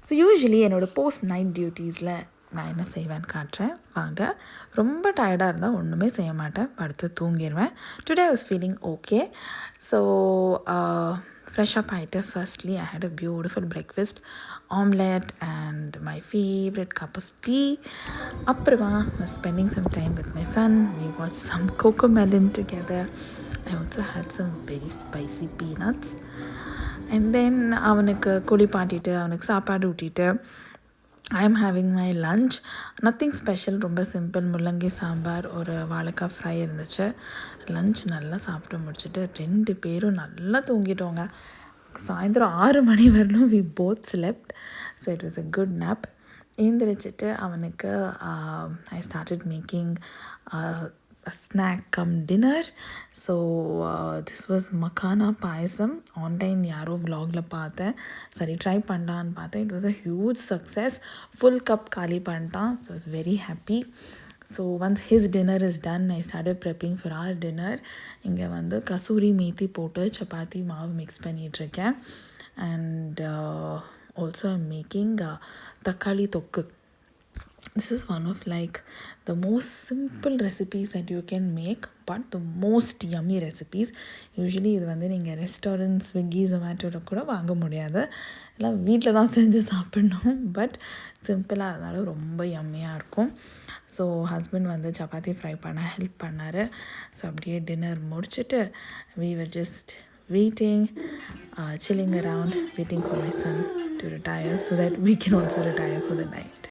So usually என்னோடய post night டியூட்டீஸில் நான் என்ன செய்வேன்னு காட்டுறேன் வாங்க. ரொம்ப டயர்டாக இருந்தால் ஒன்றுமே செய்ய மாட்டேன், படுத்து தூங்கிடுவேன். Today I was feeling okay. So fresh up ஆகிட்டு firstly I had a beautiful breakfast, omelette and my favourite cup of tea. அப்புறமா spending some time with my son. We watch some CoComelon together. I also had some very spicy peanuts. And then அவனுக்கு குளிப்பாட்டிட்டு அவனுக்கு சாப்பாடு ஊட்டிட்டு I am having my lunch. Nothing special, ரொம்ப simple. முள்ளங்கி சாம்பார், ஒரு வாழைக்காய் fry இருந்துச்சு. லஞ்ச் நல்லா சாப்பிட்டு முடிச்சுட்டு 2 பேரும் நல்லா தூங்கிட்டோங்க. சாயந்தரம் 6 மணி வரலும் we both slept. So it was a good nap. எழுந்திரிச்சிட்டு அவனுக்கு I started making a snack come dinner. So this was makana payasam. Online yaro vlog la paatha, sari try pandan paatha. It was a huge success. Full cup kali panta. So I was very happy. So once his dinner is done, I started prepping for our dinner. Inga vandu kasuri methi potu chapati maavu mix பண்ணிட்டிருக்கேன். And also I'm making தக்காளி தொக்கு. This is one of like the most simple recipes that you can make, but the most yummy recipes. Usually இது வந்து நீங்கள் restaurant, Swiggy, ஜொமேட்டோவில் கூட வாங்க முடியாது, எல்லாம் வீட்டில் தான் செஞ்சு சாப்பிடணும். பட் சிம்பிளாக இருந்தாலும் ரொம்ப யம்மியாக இருக்கும். ஸோ ஹஸ்பண்ட் வந்து சப்பாத்தி ஃப்ரை பண்ண ஹெல்ப் பண்ணார். ஸோ அப்படியே டின்னர் முடிச்சுட்டு we were just waiting, chilling around, waiting for my son to retire so that we can also retire for the night.